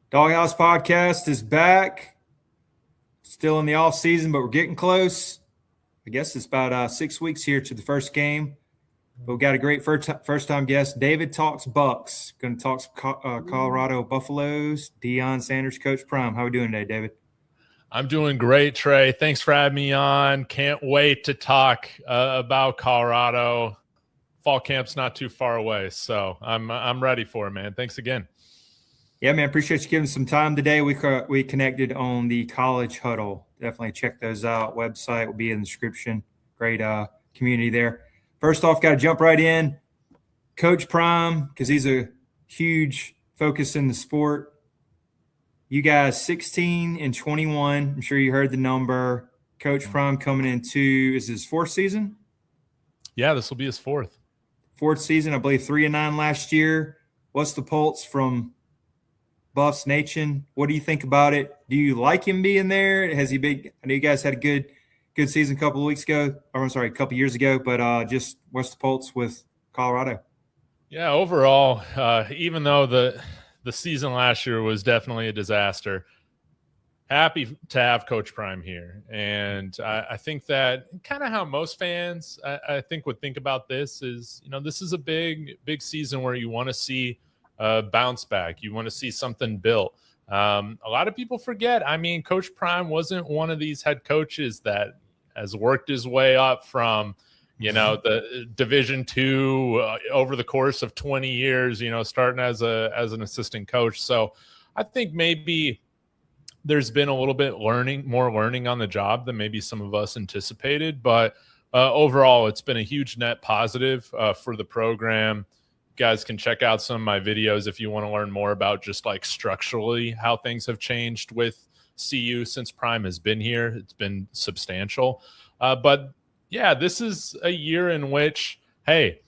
Doghouse Podcast is back. Still in the off season, but we're getting close. I guess it's about 6 weeks here to the first game. But we got a great first time guest, David Talks Bucks. Going to talk some Colorado Buffaloes. Deion Sanders, Coach Prime. How are we doing today, David? I'm doing great, Trey. Thanks for having me on. Can't wait to talk about Colorado. Fall camp's not too far away, so I'm ready for it, man. Thanks again. Yeah, man. Appreciate you giving some time today. We connected on the College Huddle. Definitely check those out. Website will be in the description. Great community there. First off, got to jump right in. Coach Prime, because he's a huge focus in the sport. You guys 16-21. I'm sure you heard the number. Coach Prime coming into is his fourth season? Yeah, this will be his fourth. Fourth season, I believe 3-9 last year. What's the pulse from Buffs Nation? What do you think about it? Do you like him being there? Has he been? I know you guys had a good season a couple of years ago, but just what's the pulse with Colorado? Yeah, overall, even though the season last year was definitely a disaster, happy to have Coach Prime here. And I think that kind of how most fans, I think, would think about this is, this is a big season where you want to see a bounce back. You want to see something built. A lot of people forget, Coach Prime wasn't one of these head coaches that has worked his way up from the Division II over the course of 20 years, starting as an assistant coach. So I think maybe there's been a little bit more learning on the job than maybe some of us anticipated. But overall, it's been a huge net positive for the program. You guys can check out some of my videos if you want to learn more about just like structurally how things have changed with CU since Prime has been here. It's been substantial. But yeah, this is a year in which, hey,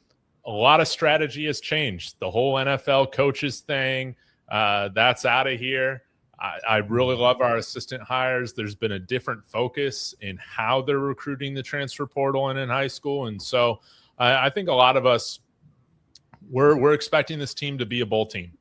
a lot of strategy has changed. The whole NFL coaches thing, that's out of here. I really love our assistant hires. There's been a different focus in how they're recruiting the transfer portal and in high school. And so I think a lot of us, we're expecting this team to be a bowl team,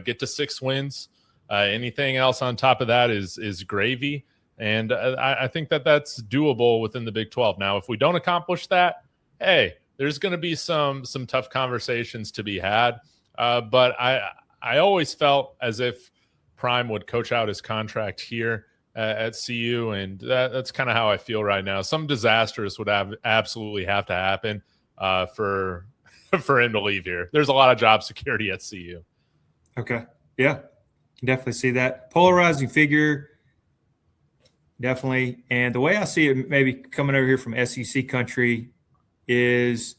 get to 6 wins. Anything else on top of that is gravy. And I think that that's doable within the Big 12. Now, if we don't accomplish that, hey, there's going to be some tough conversations to be had. But I always felt as if Prime would coach out his contract here at CU, and that's kind of how I feel right now. Some disasters would absolutely have to happen for him to leave here. There's a lot of job security at CU. Okay, yeah, can definitely see that polarizing figure. Definitely. And the way I see it, maybe coming over here from SEC country, is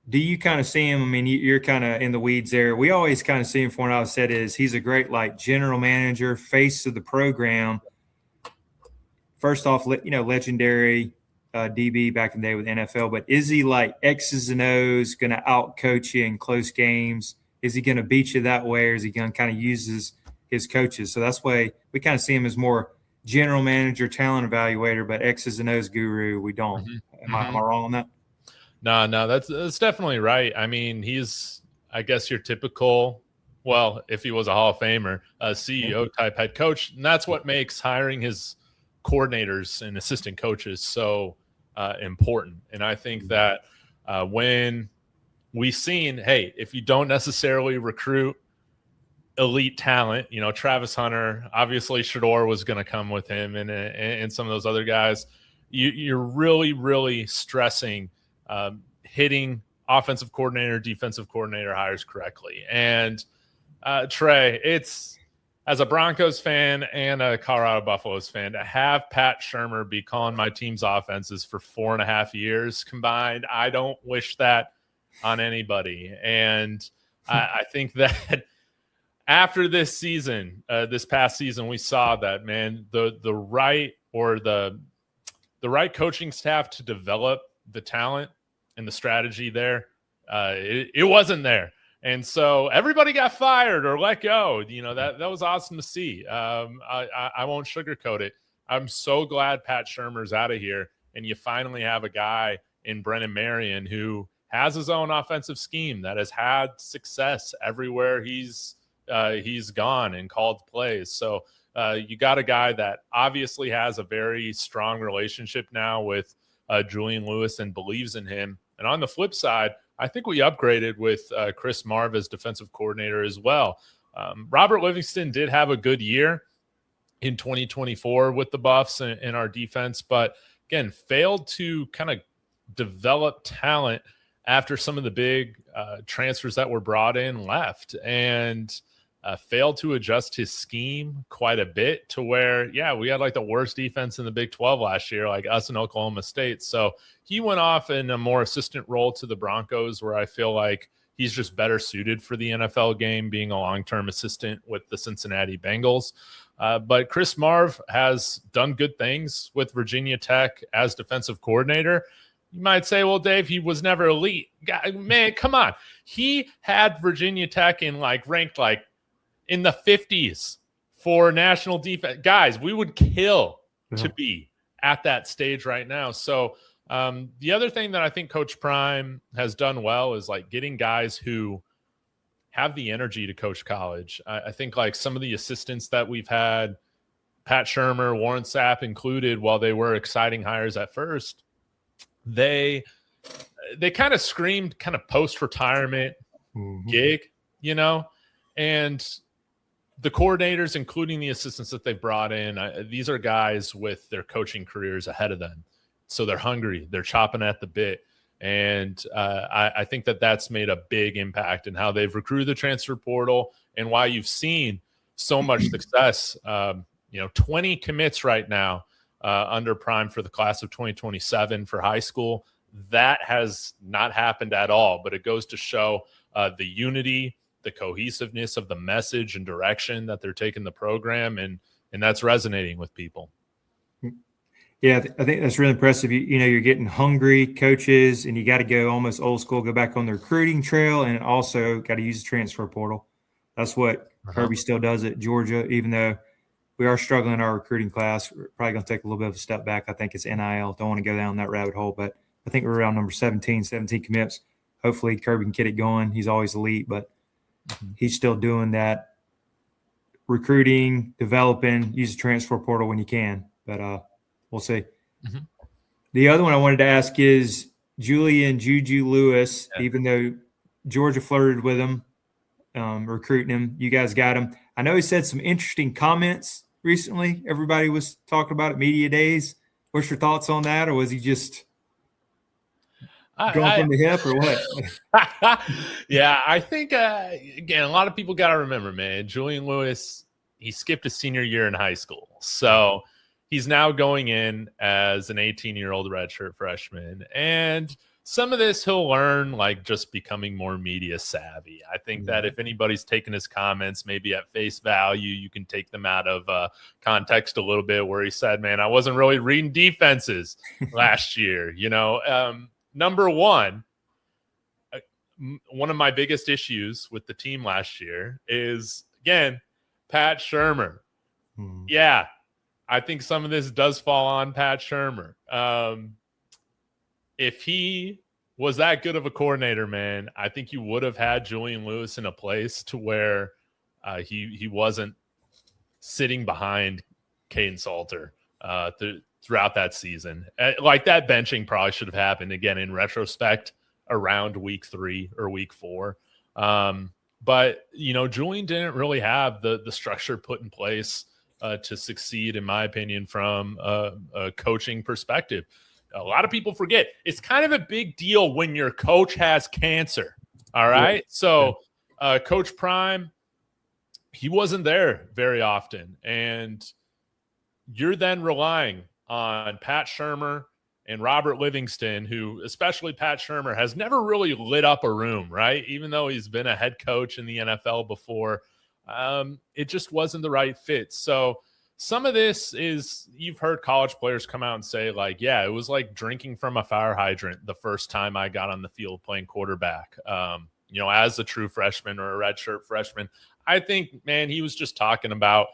do you kind of see him? You're kind of in the weeds there. We always kind of see him, from what I've said, is he's a great general manager, face of the program. First off, legendary DB back in the day with NFL. But is he like X's and O's, going to out-coach you in close games? Is he going to beat you that way, or is he going to kind of use his coaches? So that's why we kind of see him as more – general manager, talent evaluator, but X's and O's guru, we don't. Mm-hmm. Am I wrong on that? No, that's definitely right. He's, I guess, your typical, well, if he was a Hall of Famer, CEO type head coach. And that's what makes hiring his coordinators and assistant coaches so important. And I think that when we've seen, hey, if you don't necessarily recruit elite talent, Travis Hunter, obviously Shedeur was going to come with him, and some of those other guys. You're really, really stressing hitting offensive coordinator, defensive coordinator hires correctly. And Trey, it's, as a Broncos fan and a Colorado Buffaloes fan, to have Pat Shurmur be calling my team's offenses for 4.5 years combined, I don't wish that on anybody. And I think that after this season, this past season, we saw that, man, the right coaching staff to develop the talent and the strategy there, it wasn't there. And so everybody got fired or let go. That was awesome to see. I won't sugarcoat it. I'm so glad Pat Shurmur's out of here, and you finally have a guy in Brennan Marion who has his own offensive scheme that has had success everywhere he's he's gone and called plays. So you got a guy that obviously has a very strong relationship now with Julian Lewis and believes in him. And on the flip side, I think we upgraded with Chris Marve as defensive coordinator as well. Robert Livingston did have a good year in 2024 with the Buffs and our defense, but again, failed to kind of develop talent after some of the big transfers that were brought in left, and failed to adjust his scheme quite a bit to where, we had like the worst defense in the Big 12 last year, like us and Oklahoma State. So he went off in a more assistant role to the Broncos, where I feel like he's just better suited for the NFL game, being a long-term assistant with the Cincinnati Bengals. But Chris Marve has done good things with Virginia Tech as defensive coordinator. You might say, well, Dave, he was never elite. God, man, come on. He had Virginia Tech ranked in the 50s for national defense. Guys, we would kill to be at that stage right now. So the other thing that I think Coach Prime has done well is getting guys who have the energy to coach college. I think some of the assistants that we've had, Pat Shermer, Warren Sapp included, while they were exciting hires at first, they kind of screamed kind of post-retirement gig, and the coordinators, including the assistants that they've brought in, these are guys with their coaching careers ahead of them. So they're hungry, they're chopping at the bit. And I think that that's made a big impact in how they've recruited the transfer portal and why you've seen so much success. 20 commits right now under Prime for the class of 2027 for high school. That has not happened at all, but it goes to show the unity, the cohesiveness of the message and direction that they're taking the program, and that's resonating with people. Yeah, I think that's really impressive. You're getting hungry coaches, and you got to go almost old school, go back on the recruiting trail, and also got to use the transfer portal. That's what Kirby still does at Georgia, even though we are struggling in our recruiting class. We're probably going to take a little bit of a step back. I think it's NIL. Don't want to go down that rabbit hole, but I think we're around number 17 commits. Hopefully Kirby can get it going. He's always elite, but he's still doing that recruiting, developing, use the transfer portal when you can. But we'll see. The other one I wanted to ask is Julian Juju Lewis, even though Georgia flirted with him, recruiting him, you guys got him. I know he said some interesting comments recently. Everybody was talking about it, media days. What's your thoughts on that? Or was he just going from the hip or what? Yeah, I think, again, a lot of people got to remember, man, Julian Lewis, he skipped his senior year in high school. So he's now going in as an 18-year-old redshirt freshman. And some of this he'll learn, just becoming more media savvy. I think that if anybody's taking his comments maybe at face value, you can take them out of context a little bit, where he said, man, I wasn't really reading defenses last year. Number one of my biggest issues with the team last year is, again, Pat Shermer. Yeah, I think some of this does fall on Pat Shermer. If he was that good of a coordinator, man, I think you would have had Julian Lewis in a place to where he wasn't sitting behind Caden Salter throughout that season. That benching probably should have happened, again, in retrospect, around week 3 or week 4. But, Julian didn't really have the structure put in place to succeed, in my opinion, from a coaching perspective. A lot of people forget it's kind of a big deal when your coach has cancer. All right. Yeah. So Coach Prime, he wasn't there very often. And you're then relying on Pat Shermer and Robert Livingston, who, especially Pat Shermer, has never really lit up a room, right? Even though he's been a head coach in the NFL before, it just wasn't the right fit. So some of this is, you've heard college players come out and say, it was like drinking from a fire hydrant the first time I got on the field playing quarterback, as a true freshman or a redshirt freshman. I think, man, he was just talking about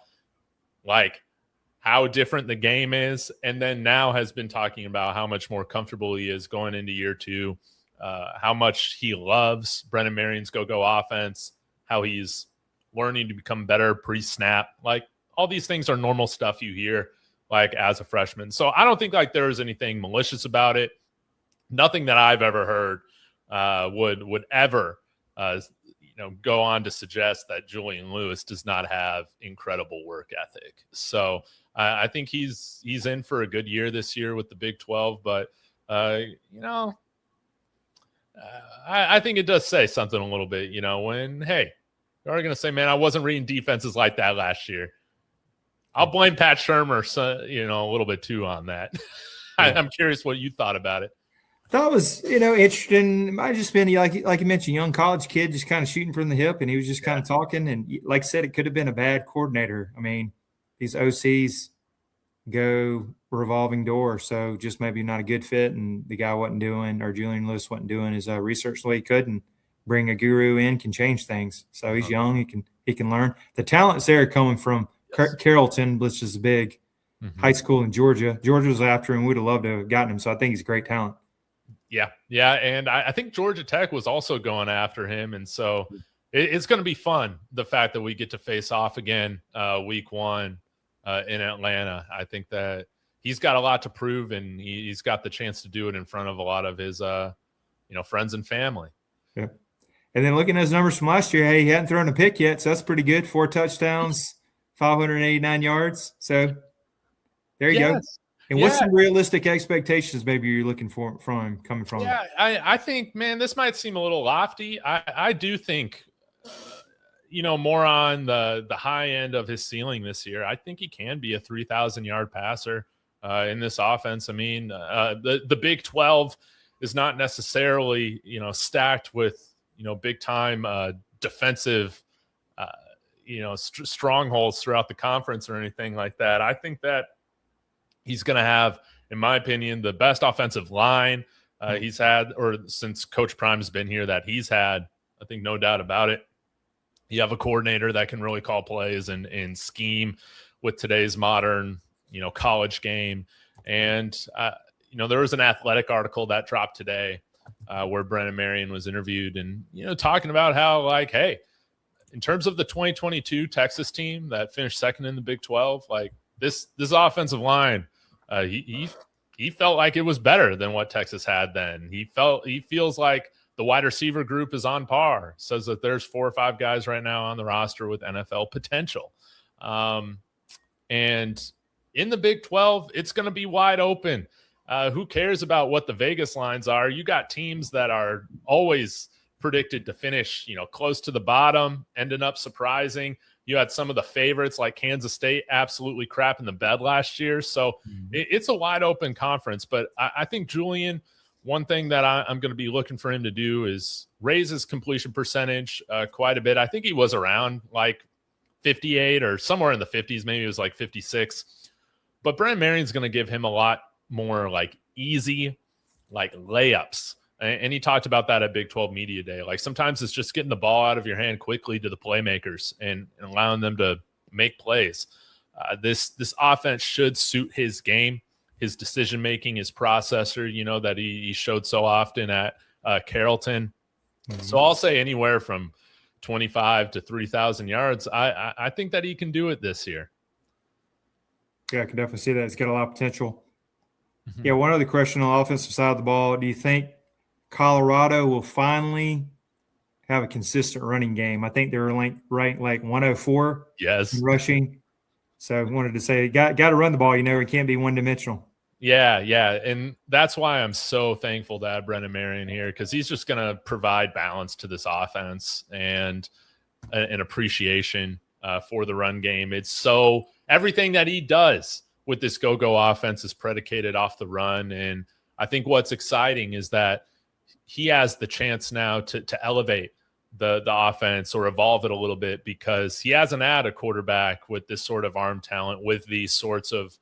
how different the game is, and then now has been talking about how much more comfortable he is going into year 2, how much he loves Brennan Marion's go-go offense, how he's learning to become better pre-snap. Like all these things are normal stuff you hear like as a freshman. So I don't think like there is anything malicious about it. Nothing that I've ever heard would ever go on to suggest that Julian Lewis does not have incredible work ethic. So I think he's in for a good year this year with the Big 12, but I think it does say something a little bit, when, hey, you're going to say, man, I wasn't reading defenses like that last year. I'll blame Pat Shurmur, a little bit too on that. Yeah. I'm curious what you thought about it. I thought it was, interesting. It might have just been, like you mentioned, young college kid just kind of shooting from the hip, and he was just kind of talking. And like I said, it could have been a bad coordinator. I mean, these OCs go revolving door, so just maybe not a good fit. And the guy wasn't doing, or Julian Lewis wasn't doing his research the way he could, and bring a guru in can change things. So he's young, he can learn. The talent's there coming from Carrollton, which is big high school in Georgia. Georgia was after him. We'd have loved to have gotten him. So I think he's a great talent. Yeah. And I think Georgia Tech was also going after him. And so it's going to be fun, the fact that we get to face off again week 1 in Atlanta. I think that he's got a lot to prove, and he's got the chance to do it in front of a lot of his, friends and family. Yeah. And then looking at his numbers from last year, hey, he hadn't thrown a pick yet, so that's pretty good. 4 touchdowns, 589 yards. So there you go. And what's some realistic expectations maybe you're looking for from him, coming from him? Yeah, I think, man, this might seem a little lofty. I do think, more on the high end of his ceiling this year. I think he can be a 3,000-yard passer in this offense. I mean, the Big 12 is not necessarily, stacked with, big-time defensive, strongholds throughout the conference or anything like that. I think that he's going to have, in my opinion, the best offensive line he's had, or since Coach Prime has been here, that he's had. I think no doubt about it. You have a coordinator that can really call plays and scheme with today's modern, college game. And, there was an Athletic article that dropped today where Brennan Marion was interviewed and, talking about how, like, hey, in terms of the 2022 Texas team that finished second in the Big 12, like this offensive line, he felt like it was better than what Texas had then. He feels like the wide receiver group is on par. Says that there's 4 or 5 guys right now on the roster with NFL potential. And in the Big 12, it's going to be wide open. Who cares about what the Vegas lines are? You got teams that are always predicted to finish, close to the bottom, ending up surprising. You had some of the favorites like Kansas State absolutely crap in the bed last year. So it's a wide open conference. But I think Julian, one thing that I'm going to be looking for him to do is raise his completion percentage quite a bit. I think he was around like 58 or somewhere in the 50s. Maybe it was like 56. But Brennan Marion's going to give him a lot more like easy, like layups. And he talked about that at Big 12 Media Day. Like sometimes it's just getting the ball out of your hand quickly to the playmakers and allowing them to make plays. This offense should suit his game, his decision-making, his processor, that he showed so often at Carrollton. So I'll say anywhere from 25 to 3,000 yards. I think that he can do it this year. Yeah, I can definitely see that. It's got a lot of potential. Yeah, one other question on the offensive side of the ball. Do you think Colorado will finally have a consistent running game? I think they're ranked like 104 in rushing. So I wanted to say, got to run the ball. It can't be one-dimensional. Yeah. And that's why I'm so thankful to have Brennan Marion here, because he's just going to provide balance to this offense and an appreciation for the run game. It's so everything that he does with this go-go offense is predicated off the run. And I think what's exciting is that he has the chance now to elevate the offense or evolve it a little bit, because he hasn't had a quarterback with this sort of arm talent, with these sorts of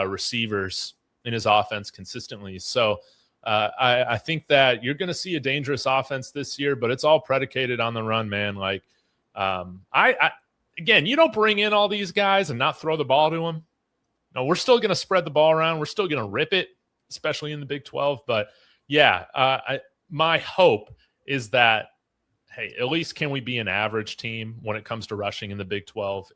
receivers in his offense consistently. So I think that you're going to see a dangerous offense this year, but it's all predicated on the run, man. Like again, you don't bring in all these guys and not throw the ball to them. No, we're still going to spread the ball around. We're still going to rip it, especially in the Big 12. But yeah, my hope is that hey, at least can we be an average team when it comes to rushing in the Big 12?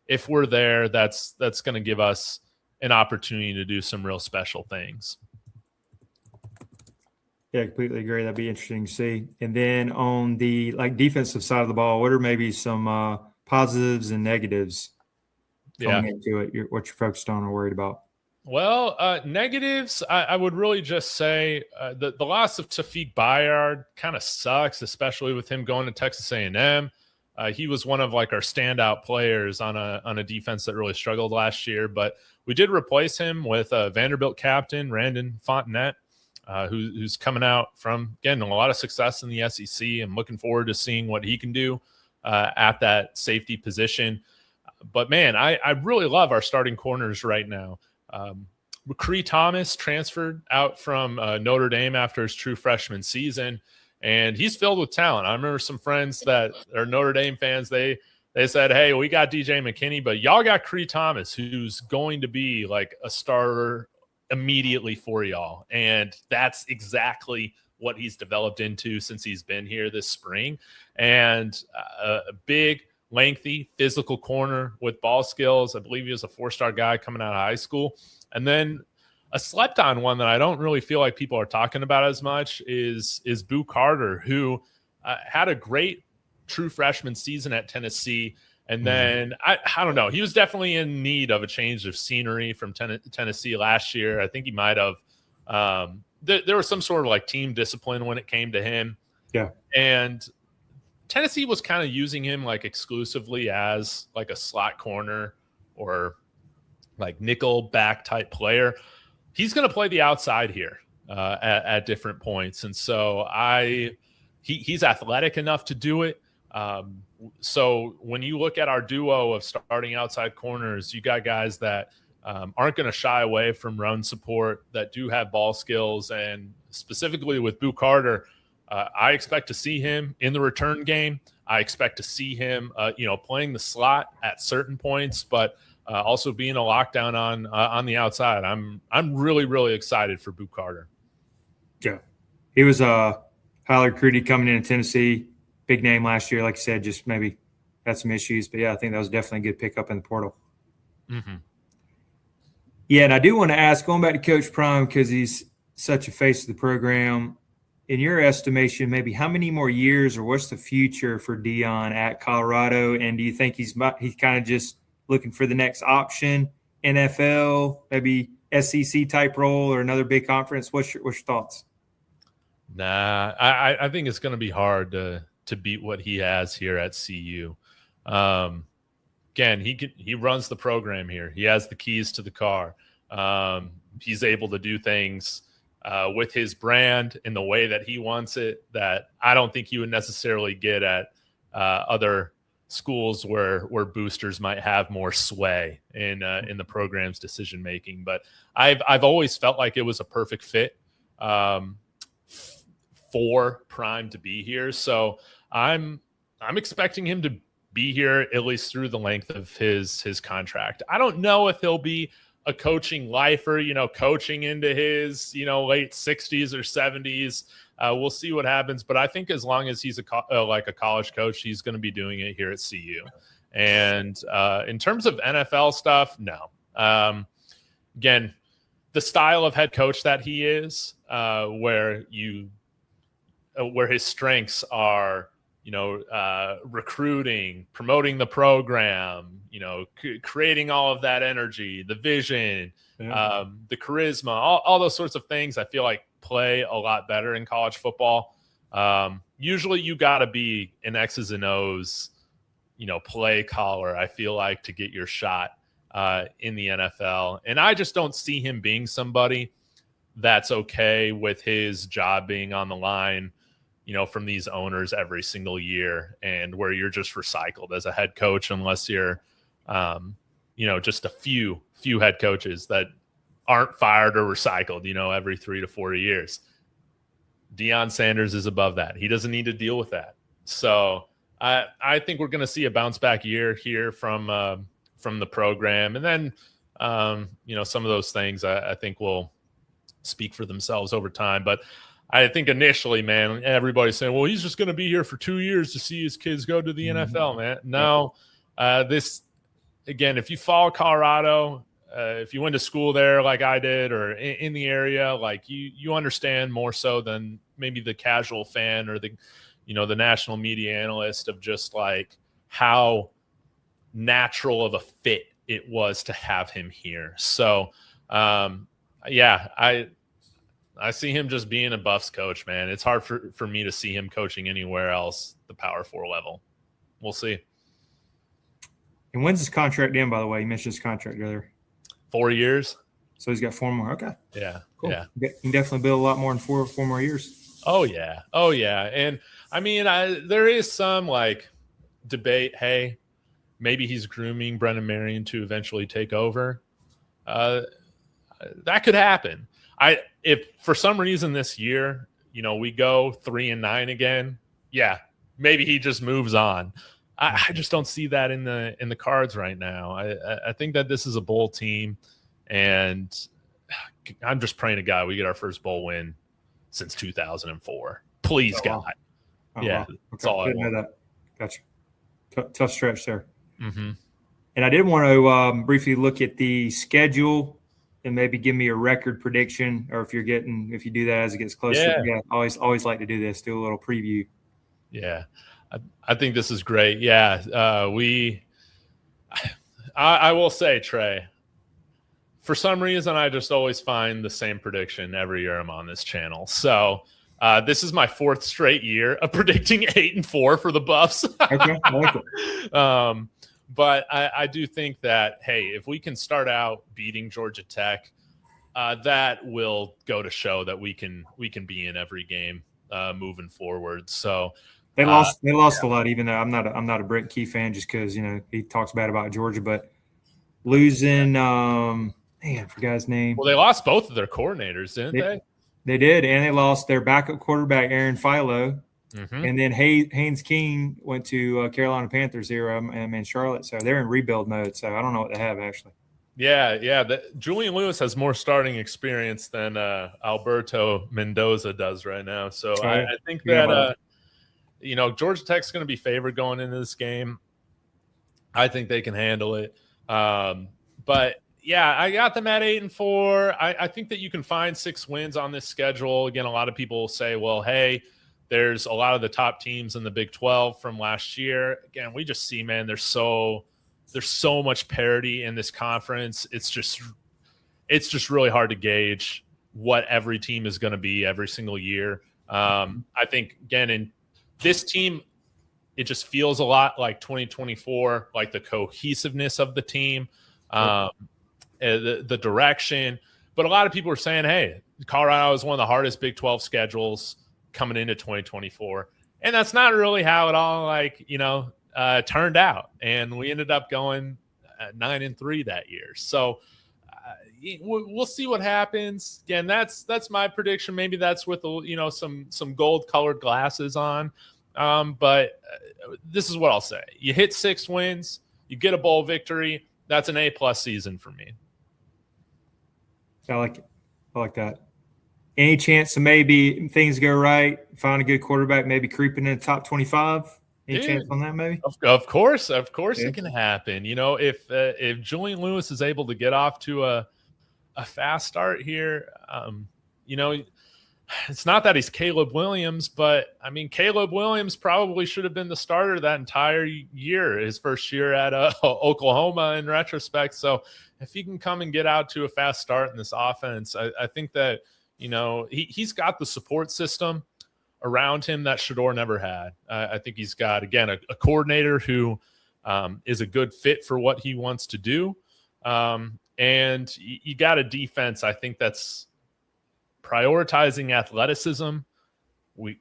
If we're there, that's going to give us an opportunity to do some real special things. Yeah, completely agree. That'd be interesting to see. And then on the defensive side of the ball, what are maybe some positives and negatives coming into it? What you're focused on or worried about? Well, negatives, I would really just say the loss of Tawfiq Bayard kind of sucks, especially with him going to Texas A&M. He was one of our standout players on a defense that really struggled last year, but we did replace him with Vanderbilt captain Randon Fontenette, who's coming out from, again, a lot of success in the SEC. I'm looking forward to seeing what he can do at that safety position. But, man, I really love our starting corners right now. Cree Thomas transferred out from Notre Dame after his true freshman season, and he's filled with talent. I remember some friends that are Notre Dame fans, they said, hey, we got DJ McKinney, but y'all got Cree Thomas, who's going to be a starter immediately for y'all. And that's exactly what he's developed into since he's been here this spring. And a big, lengthy, physical corner with ball skills. I believe he was a 4-star guy coming out of high school. And then a slept-on one that I don't really feel like people are talking about as much is Boo Carter, who had a great true freshman season at Tennessee. And then, I don't know, he was definitely in need of a change of scenery from Tennessee last year. I think he might have there was some sort of team discipline when it came to him. Yeah. And Tennessee was kind of using him exclusively as a slot corner or nickel back type player. He's going to play the outside here at different points. And so he's athletic enough to do it. So when you look at our duo of starting outside corners, you got guys that aren't going to shy away from run support, that do have ball skills. And specifically with Boo Carter, I expect to see him in the return game. I expect to see him, playing the slot at certain points, but also being a lockdown on the outside. I'm really, really excited for Boo Carter. Yeah, he was highly recruited coming into Tennessee. Big name last year, like you said, just maybe had some issues. But, yeah, I think that was definitely a good pickup in the portal. Mm-hmm. Yeah, and I do want to ask, going back to Coach Prime, because he's such a face of the program, in your estimation, maybe how many more years or what's the future for Deion at Colorado? And do you think he's kind of just looking for the next option, NFL, maybe SEC type role or another big conference? What's your thoughts? Nah, I think it's going to be hard to beat what he has here at CU. Again, he runs the program here. He has the keys to the car. He's able to do things with his brand in the way that he wants it that I don't think you would necessarily get at other schools where boosters might have more sway in the program's decision making. But I've always felt like it was a perfect fit for Prime to be here. So I'm expecting him to be here at least through the length of his contract. I don't know if he'll be a coaching lifer, coaching into his, late 60s or 70s. We'll see what happens. But I think as long as he's a college coach, he's going to be doing it here at CU. And in terms of NFL stuff, no. Again, the style of head coach that he is, where his strengths are, recruiting, promoting the program, creating all of that energy, the vision, the charisma, all those sorts of things I feel like play a lot better in college football. Usually you got to be an X's and O's, play caller, I feel like, to get your shot in the NFL. And I just don't see him being somebody that's okay with his job being on the line, from these owners every single year, and where you're just recycled as a head coach, unless you're, just a few head coaches that aren't fired or recycled, every 3 to 4 years. Deion Sanders is above that. He doesn't need to deal with that. So I think we're going to see a bounce back year here from the program. And then, some of those things I think will speak for themselves over time. But I think initially, man, everybody's saying, well, he's just going to be here for 2 years to see his kids go to the NFL, man. No, this, again, if you follow Colorado, if you went to school there like I did or in the area, like you understand more so than maybe the casual fan or the national media analyst of just like how natural of a fit it was to have him here. So, yeah, I see him just being a Buffs coach, man. It's hard for me to see him coaching anywhere else, the Power 4 level. We'll see. And when's his contract in, by the way? You mentioned his contract earlier. 4 years. So he's got 4 more. Okay. Yeah. Cool. Yeah. You can definitely build a lot more in four more years. Oh, yeah. Oh, yeah. And, I mean, there is some, like, debate, hey, maybe he's grooming Brennan Marion to eventually take over. That could happen. If for some reason this year, we go 3-9 again, yeah, maybe he just moves on. I just don't see that in the cards right now. I think that this is a bowl team, and I'm just praying to God we get our first bowl win since 2004. Please, God. Wow. Oh, yeah, wow. Okay. That's all I want. Know that. Gotcha. Tough stretch there. Mm-hmm. And I did want to briefly look at the schedule and maybe give me a record prediction, or if you do that as it gets closer. Yeah. Always like to do this, do a little preview. Yeah. I think this is great. Yeah. I will say, Trey, for some reason, I just always find the same prediction every year I'm on this channel. So this is my 4th straight year of predicting 8-4 for the Buffs. Okay. I like it. But I do think that, hey, if we can start out beating Georgia Tech, that will go to show that we can be in every game moving forward. So they lost a lot, even though I'm not a Brent Key fan, just because he talks bad about Georgia, but losing I forgot his name. Well, they lost both of their coordinators, didn't they? They did, and they lost their backup quarterback Aaron Philo. Mm-hmm. And then Haynes King went to Carolina Panthers here in Charlotte. So they're in rebuild mode. So I don't know what they have, actually. Yeah. Julian Lewis has more starting experience than Alberto Mendoza does right now. So I think that, Georgia Tech's going to be favored going into this game. I think they can handle it. But, yeah, I got them at 8-4. I think that you can find 6 wins on this schedule. Again, a lot of people will say, well, hey, there's a lot of the top teams in the Big 12 from last year. Again, we just see, man, there's so much parity in this conference. It's just really hard to gauge what every team is going to be every single year. I think, again, in this team, it just feels a lot like 2024, like the cohesiveness of the team, the direction. But a lot of people are saying, hey, Colorado is one of the hardest Big 12 schedules coming into 2024, and that's not really how it all turned out, and we ended up going 9-3 that year. So we'll see what happens. Again, that's my prediction. Maybe that's with some gold colored glasses on, but this is what I'll say: you hit 6 wins, you get a bowl victory, that's an A+ season for me. I like it. I like that. Any chance of maybe things go right, find a good quarterback, maybe creeping in the top 25? Any chance on that, maybe? Of course, it can happen. If Julian Lewis is able to get off to a fast start here, it's not that he's Caleb Williams, but I mean, Caleb Williams probably should have been the starter that entire year, his first year at Oklahoma in retrospect. So if he can come and get out to a fast start in this offense, I think that, he's got the support system around him that Shedeur never had. I think he's got, again, a coordinator who is a good fit for what he wants to do. And you got a defense, I think, that's prioritizing athleticism. We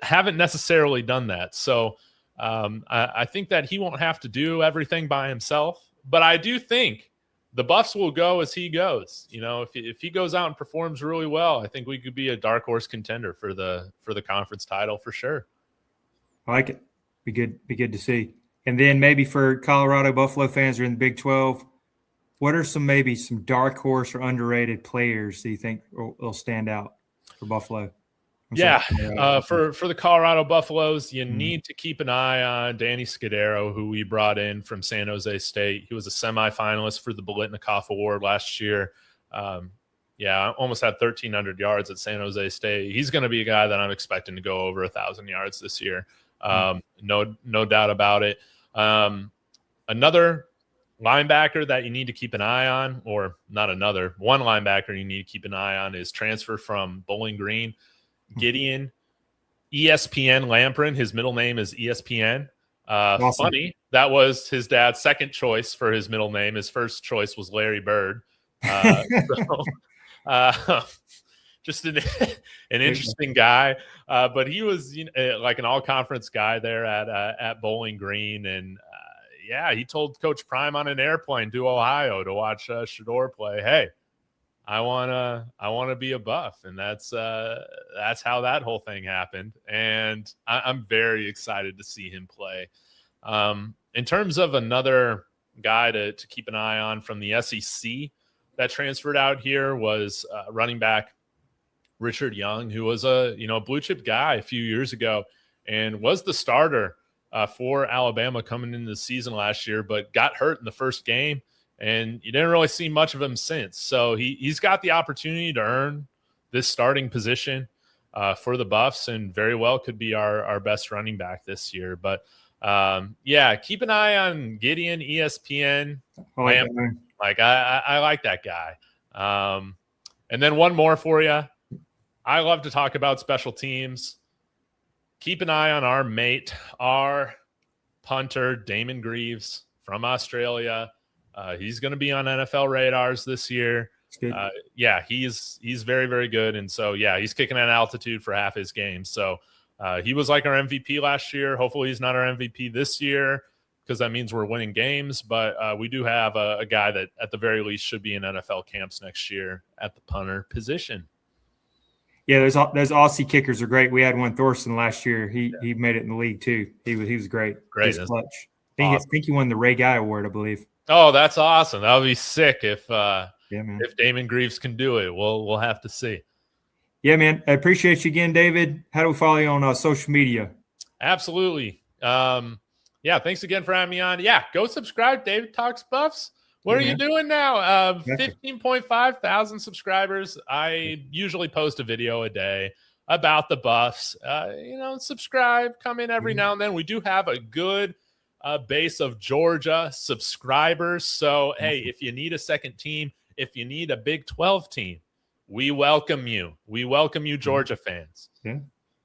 haven't necessarily done that. So I think that he won't have to do everything by himself. But I do think the Buffs will go as he goes. If he goes out and performs really well, I think we could be a dark horse contender for the conference title for sure. I like it. Be good to see. And then maybe for Colorado Buffalo fans who are in the Big 12, what are some dark horse or underrated players that you think will stand out? for Buffalo? Yeah, for the Colorado Buffaloes, you need to keep an eye on Danny Scudero, who we brought in from San Jose State. He was a semifinalist for the Biletnikoff Award last year. Almost had 1,300 yards at San Jose State. He's going to be a guy that I'm expecting to go over 1,000 yards this year. No doubt about it. Another linebacker that you need to keep an eye on, or not another, one linebacker you need to keep an eye on is transfer from Bowling Green, Gideon ESPN Lamprin. His middle name is ESPN. Awesome. Funny, that was his dad's second choice for his middle name. His first choice was Larry Bird. Just an interesting guy. But he was like an all-conference guy there at Bowling Green. And, he told Coach Prime on an airplane to Ohio to watch Shedeur play, hey, I wanna be a Buff, and that's how that whole thing happened. And I'm very excited to see him play. In terms of another guy to keep an eye on from the SEC that transferred out here was running back Richard Young, who was a blue chip guy a few years ago and was the starter for Alabama coming into the season last year, but got hurt in the first game. And you didn't really see much of him since. So he's got the opportunity to earn this starting position for the Buffs, and very well could be our best running back this year. But, keep an eye on Gideon, ESPN. I like that guy. And then one more for you. I love to talk about special teams. Keep an eye on our mate, our punter, Damon Greaves from Australia. He's going to be on NFL radars this year. He's very, very good. And so, he's kicking at altitude for half his game. So he was like our MVP last year. Hopefully he's not our MVP this year, because that means we're winning games. But we do have a guy that at the very least should be in NFL camps next year at the punter position. Yeah, those Aussie kickers are great. We had one, Thorson, last year. He made it in the league too. He was great. Great. Just clutch. I think he won the Ray Guy Award, I believe. Oh, that's awesome. That would be sick if Damon Greaves can do it. We'll have to see. Yeah, man. I appreciate you again, David. How do we follow you on social media? Absolutely. Thanks again for having me on. Yeah, go subscribe, David Talks Buffs. What are you doing now? 15.5 thousand subscribers. I usually post a video a day about the Buffs. Subscribe, come in every now and then. We do have a good base of Georgia subscribers. So, hey, if you need a second team, if you need a Big 12 team, we welcome you. We welcome you, Georgia fans. Yeah.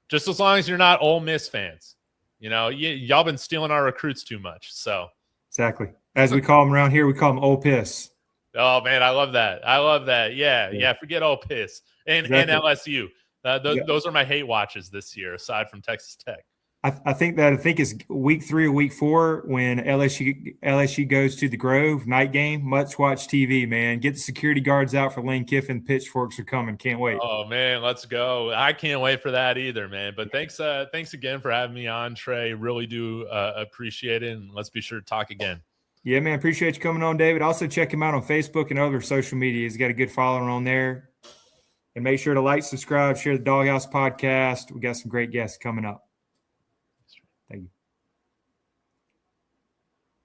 Just as long as you're not Ole Miss fans. Y'all been stealing our recruits too much. So exactly. As we call them around here, we call them Ole Piss. Oh, man, I love that. Yeah. Forget Ole Piss and LSU. Those are my hate watches this year, aside from Texas Tech. I think it's week 3 or week 4 when LSU goes to the Grove night game. Much watch TV, man. Get the security guards out for Lane Kiffin. Pitchforks are coming. Can't wait. Oh man, let's go! I can't wait for that either, man. But thanks again for having me on, Trey. Really do appreciate it, and let's be sure to talk again. Yeah, man. Appreciate you coming on, David. Also check him out on Facebook and other social media. He's got a good following on there. And make sure to like, subscribe, share the Doghouse podcast. We got some great guests coming up.